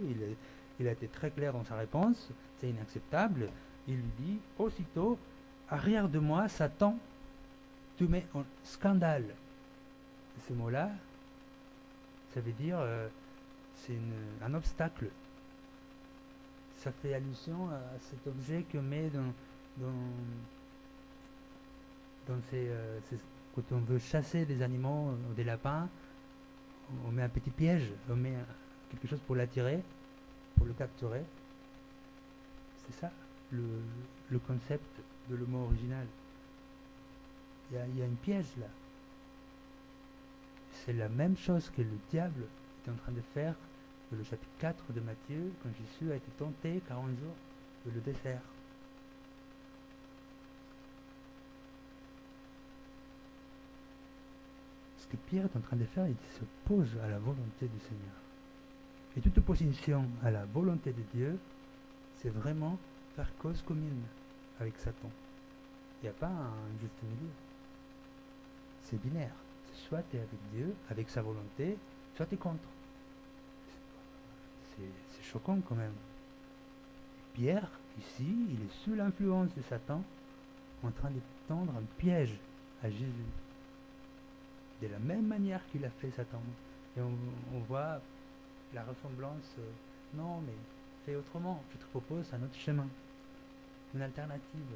il a été très clair dans sa réponse, c'est inacceptable. Il lui dit, aussitôt, arrière de moi, Satan, tu mets en scandale. Et ce mot-là, ça veut dire, c'est un obstacle. Ça fait allusion à cet objet qu'on met dans quand on veut chasser des animaux, des lapins, on met un petit piège, on met quelque chose pour l'attirer, pour le capturer. C'est ça le concept de le mot original. Il y a une piège là. C'est la même chose que le diable est en train de faire dans le chapitre 4 de Matthieu, quand Jésus a été tenté 40 jours dans le désert. Ce que Pierre est en train de faire, il s'oppose à la volonté du Seigneur. Et toute opposition à la volonté de Dieu, c'est vraiment faire cause commune avec Satan. Il n'y a pas un juste milieu. C'est binaire. C'est soit tu es avec Dieu, avec sa volonté, soit tu es contre. C'est choquant quand même. Et Pierre, ici, il est sous l'influence de Satan, en train de tendre un piège à Jésus. De la même manière qu'il a fait Satan. Et on voit la ressemblance. Non, mais fais autrement. Je te propose un autre chemin. Une alternative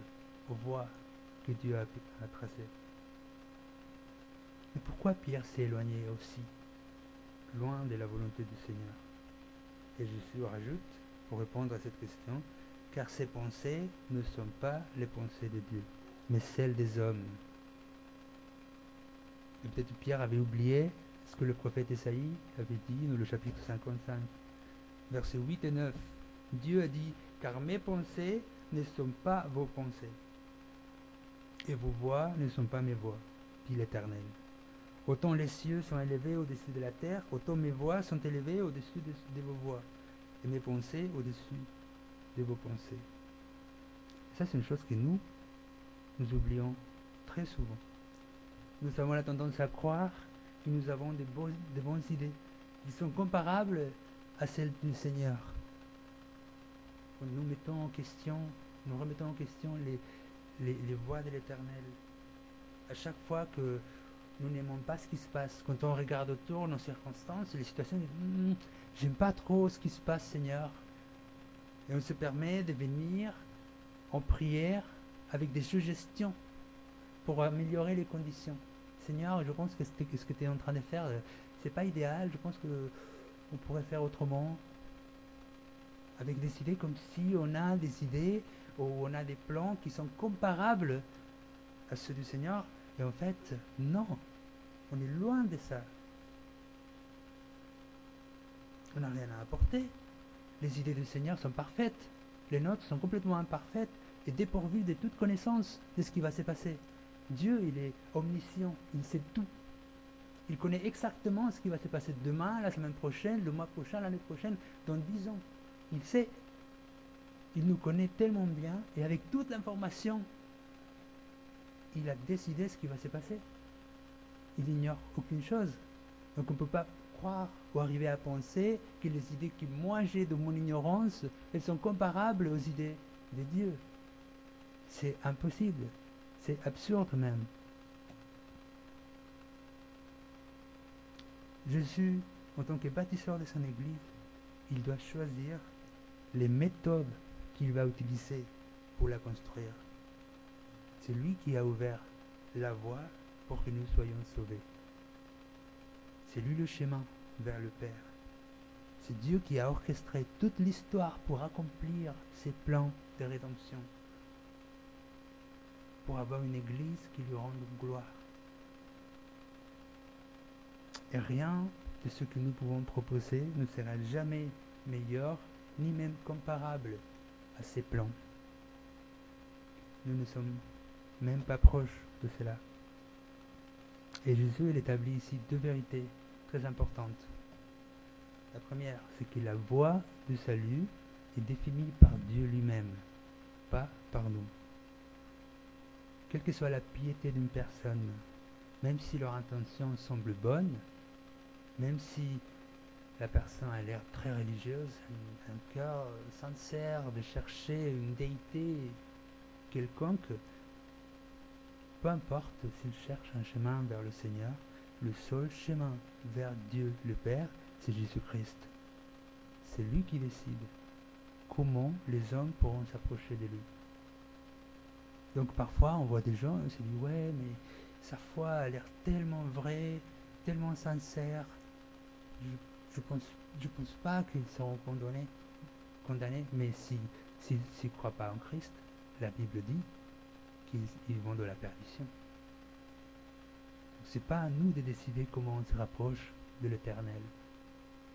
aux voies que Dieu a tracées. Mais pourquoi Pierre s'est éloigné aussi, loin de la volonté du Seigneur? Et Jésus rajoute, pour répondre à cette question, car ses pensées ne sont pas les pensées de Dieu, mais celles des hommes. Et peut-être Pierre avait oublié ce que le prophète Ésaïe avait dit dans le chapitre 55, versets 8 et 9. Dieu a dit, car mes pensées ne sont pas vos pensées, et vos voix ne sont pas mes voix, dit l'Éternel. Autant les cieux sont élevés au-dessus de la terre, autant mes voix sont élevées au-dessus de vos voix, et mes pensées au-dessus de vos pensées. Ça, c'est une chose que nous oublions très souvent. Nous avons la tendance à croire que nous avons de bonnes idées qui sont comparables à celles du Seigneur. Quand nous remettons en question les voies de l'Éternel. À chaque fois que nous n'aimons pas ce qui se passe, quand on regarde autour nos circonstances, les situations, j'aime pas trop ce qui se passe, Seigneur. Et on se permet de venir en prière avec des suggestions pour améliorer les conditions. Seigneur, je pense que ce que tu es en train de faire, c'est pas idéal, je pense que on pourrait faire autrement. Avec des idées comme si on a des idées ou on a des plans qui sont comparables à ceux du Seigneur. Et en fait, non, on est loin de ça. On n'a rien à apporter. Les idées du Seigneur sont parfaites. Les nôtres sont complètement imparfaites et dépourvues de toute connaissance de ce qui va se passer. Dieu, il est omniscient, il sait tout. Il connaît exactement ce qui va se passer demain, la semaine prochaine, le mois prochain, l'année prochaine, dans 10 ans. Il sait. Il nous connaît tellement bien et avec toute l'information, il a décidé ce qui va se passer. Il ignore aucune chose. Donc on ne peut pas croire ou arriver à penser que les idées que moi j'ai de mon ignorance, elles sont comparables aux idées de Dieu. C'est impossible. C'est absurde même. Jésus, en tant que bâtisseur de son Église, il doit choisir les méthodes qu'il va utiliser pour la construire. C'est lui qui a ouvert la voie pour que nous soyons sauvés. C'est lui le chemin vers le Père. C'est Dieu qui a orchestré toute l'histoire pour accomplir ses plans de rédemption, pour avoir une Église qui lui rende gloire. Et rien de ce que nous pouvons proposer ne sera jamais meilleur, ni même comparable à ses plans. Nous ne sommes même pas proches de cela. Et Jésus, il établit ici deux vérités très importantes. La première, c'est que la voie du salut est définie par Dieu lui-même, pas par nous. Quelle que soit la piété d'une personne, même si leur intention semble bonne, même si la personne a l'air très religieuse, un cœur sincère de chercher une déité quelconque, peu importe s'il cherche un chemin vers le Seigneur, le seul chemin vers Dieu le Père, c'est Jésus-Christ. C'est lui qui décide comment les hommes pourront s'approcher de lui. Donc parfois on voit des gens, on se dit ouais mais sa foi a l'air tellement vraie, tellement sincère, je pense pas qu'ils seront condamnés, mais s'ils ne croient pas en Christ, la Bible dit qu'ils vont de la perdition. C'est pas à nous de décider comment on se rapproche de l'Éternel.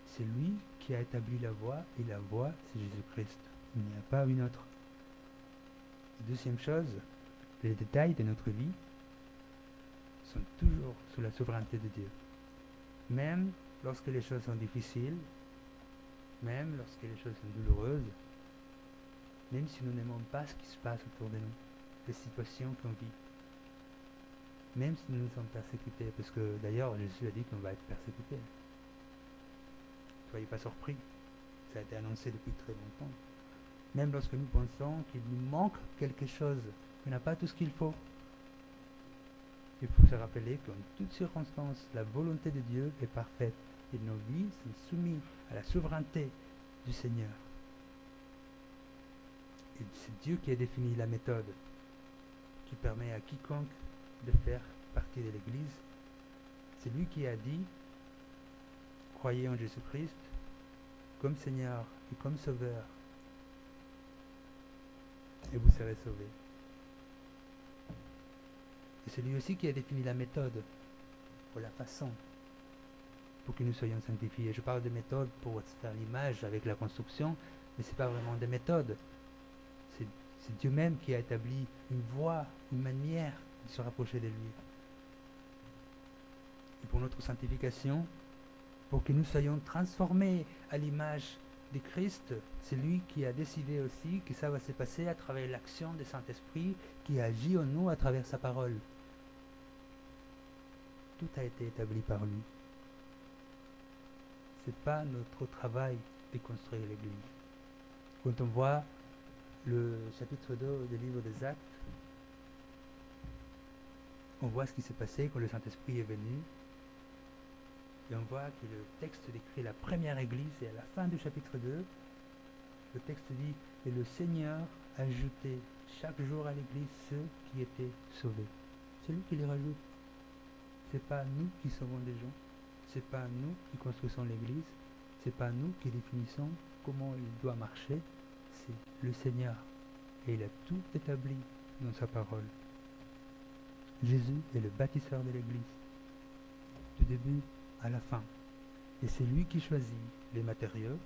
C'est lui qui a établi la voie, et la voie, c'est Jésus-Christ. Il n'y a pas une autre. Deuxième chose, les détails de notre vie sont toujours sous la souveraineté de Dieu. Même lorsque les choses sont difficiles, même lorsque les choses sont douloureuses, même si nous n'aimons pas ce qui se passe autour de nous, les situations qu'on vit, même si nous sommes persécutés, parce que d'ailleurs Jésus a dit qu'on va être persécutés. Soyez pas surpris, ça a été annoncé depuis très longtemps. Même lorsque nous pensons qu'il nous manque quelque chose, qu'on n'a pas tout ce qu'il faut, il faut se rappeler qu'en toutes circonstances, la volonté de Dieu est parfaite et nos vies sont soumises à la souveraineté du Seigneur. Et c'est Dieu qui a défini la méthode qui permet à quiconque de faire partie de l'Église. C'est lui qui a dit « Croyez en Jésus-Christ comme Seigneur et comme Sauveur, et vous serez sauvés. » Et c'est lui aussi qui a défini la méthode, ou la façon, pour que nous soyons sanctifiés. Je parle de méthode pour se faire l'image avec la construction, mais ce n'est pas vraiment des méthodes. C'est Dieu même qui a établi une voie, une manière de se rapprocher de lui. et pour notre sanctification, pour que nous soyons transformés à l'image de Christ. C'est lui qui a décidé aussi que ça va se passer à travers l'action du Saint-Esprit qui agit en nous à travers sa parole. Tout a été établi par lui. Ce n'est pas notre travail de construire l'Église. Quand on voit le chapitre 2 du livre des Actes, on voit ce qui s'est passé quand le Saint-Esprit est venu. Et on voit que le texte décrit la première église, et à la fin du chapitre 2, le texte dit « Et le Seigneur ajoutait chaque jour à l'église ceux qui étaient sauvés. » C'est lui qui les rajoute. Ce n'est pas nous qui sauvons des gens. Ce n'est pas nous qui construisons l'église. Ce n'est pas nous qui définissons comment il doit marcher. C'est le Seigneur. Et il a tout établi dans sa parole. Jésus est le bâtisseur de l'église. Du début à la fin. Et c'est lui qui choisit les matériaux,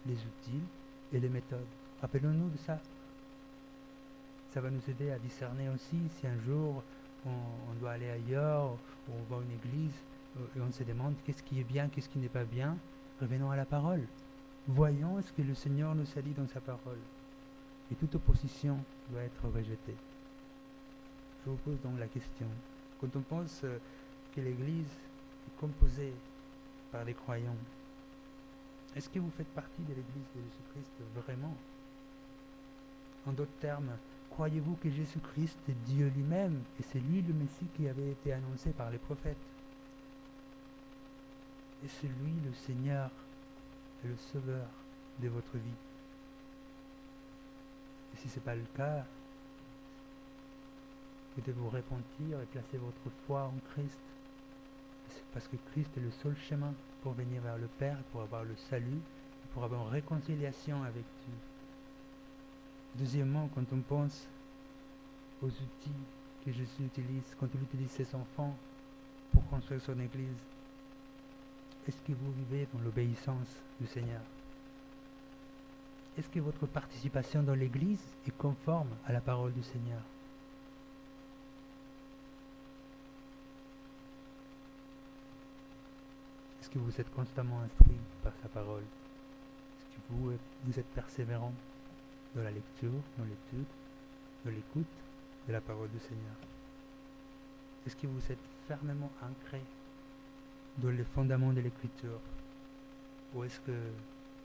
les outils et les méthodes. Rappelons-nous de ça. Ça va nous aider à discerner aussi si un jour on doit aller ailleurs, ou on va à une église et on se demande qu'est-ce qui est bien, qu'est-ce qui n'est pas bien. Revenons à la parole. Voyons ce que le Seigneur nous a dit dans sa parole. Et toute opposition doit être rejetée. Je vous pose donc la question. Quand on pense que l'Église est composée par des croyants, est-ce que vous faites partie de l'Église de Jésus-Christ vraiment? En d'autres termes, croyez-vous que Jésus-Christ est Dieu lui-même et c'est lui le Messie qui avait été annoncé par les prophètes? Et c'est lui le Seigneur et le Sauveur de votre vie? Et si ce n'est pas le cas, vous devez vous repentir et placer votre foi en Christ. C'est parce que Christ est le seul chemin pour venir vers le Père, pour avoir le salut, pour avoir une réconciliation avec Dieu. Deuxièmement, quand on pense aux outils que Jésus utilise, quand il utilise ses enfants pour construire son Église, est-ce que vous vivez dans l'obéissance du Seigneur? Est-ce que votre participation dans l'Église est conforme à la parole du Seigneur? Est-ce que vous êtes constamment instruit par sa parole? Est-ce que vous êtes persévérant dans la lecture, dans l'étude, dans l'écoute de la parole du Seigneur? Est-ce que vous êtes fermement ancré dans les fondements de l'Écriture? Ou est-ce que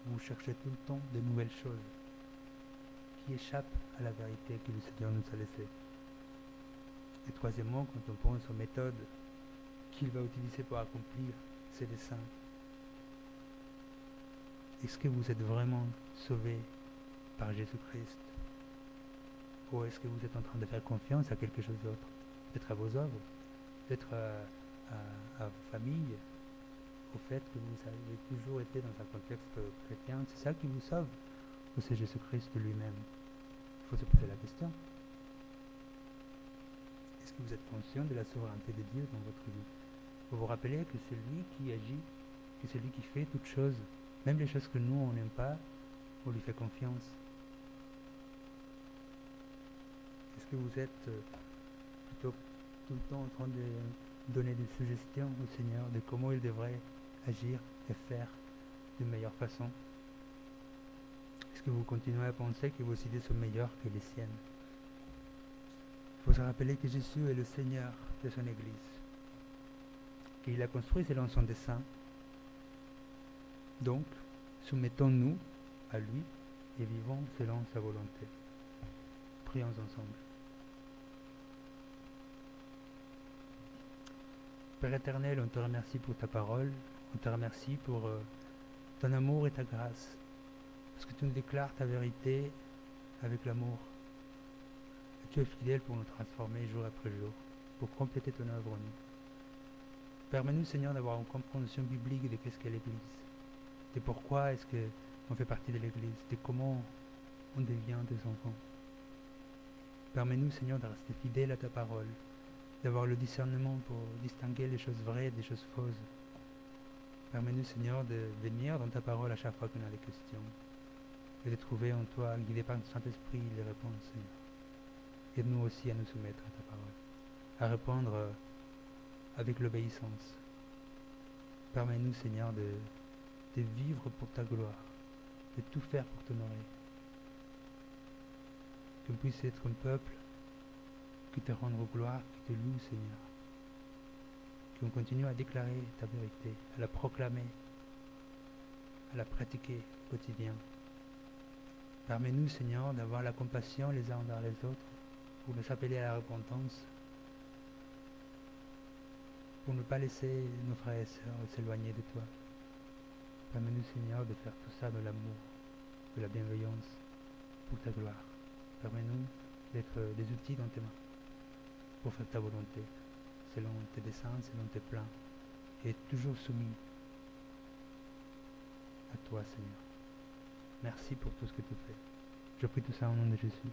vous cherchez tout le temps de nouvelles choses qui échappent à la vérité que le Seigneur nous a laissée? Et troisièmement, quand on pense aux méthodes qu'il va utiliser pour accomplir ses desseins, est-ce que vous êtes vraiment sauvés par Jésus-Christ? Ou est-ce que vous êtes en train de faire confiance à quelque chose d'autre? Peut-être à vos œuvres, peut-être à vos familles, au fait que vous avez toujours été dans un contexte chrétien. C'est ça qui vous sauve? Ou c'est Jésus-Christ lui-même? Il faut se poser la question. Est-ce que vous êtes conscient de la souveraineté de Dieu dans votre vie? Vous vous rappelez que c'est lui qui agit, que c'est lui qui fait toutes choses. Même les choses que nous, on n'aime pas, on lui fait confiance. Est-ce que vous êtes plutôt tout le temps en train de donner des suggestions au Seigneur de comment il devrait agir et faire de meilleure façon? Est-ce que vous continuez à penser que vos idées sont meilleures que les siennes? Il faut se rappeler que Jésus est le Seigneur de son Église, qu'il a construit selon son dessein. Donc, soumettons-nous à lui et vivons selon sa volonté. Prions ensemble. Père éternel, on te remercie pour ta parole, on te remercie pour ton amour et ta grâce, parce que tu nous déclares ta vérité avec l'amour. Et tu es fidèle pour nous transformer jour après jour, pour compléter ton œuvre en nous. Permets-nous, Seigneur, d'avoir une compréhension biblique de qu'est-ce qu'est l'Église, de pourquoi est-ce qu'on fait partie de l'Église, de comment on devient des enfants. Permets-nous, Seigneur, de rester fidèle à ta parole, d'avoir le discernement pour distinguer les choses vraies des choses fausses. Permets-nous, Seigneur, de venir dans ta parole à chaque fois qu'on a des questions et de trouver en toi, guidé par le Saint-Esprit, les réponses, Seigneur. Aide-nous aussi à nous soumettre à ta parole, à répondre avec l'obéissance, Permets-nous, Seigneur, de vivre pour ta gloire, de tout faire pour t'honorer. Qu'on puisse être un peuple qui te rende gloire, qui te loue, Seigneur. Qu'on continue à déclarer ta vérité, à la proclamer, à la pratiquer au quotidien. Permets-nous, Seigneur, d'avoir la compassion les uns envers les autres, pour nous appeler à la repentance, pour ne pas laisser nos frères et sœurs s'éloigner de toi. Permets-nous, Seigneur, de faire tout ça de l'amour, de la bienveillance, pour ta gloire. Permets-nous d'être des outils dans tes mains, pour faire ta volonté, selon tes desseins, selon tes plans, et toujours soumis à toi, Seigneur. Merci pour tout ce que tu fais. Je prie tout ça au nom de Jésus.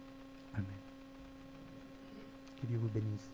Amen. Que Dieu vous bénisse.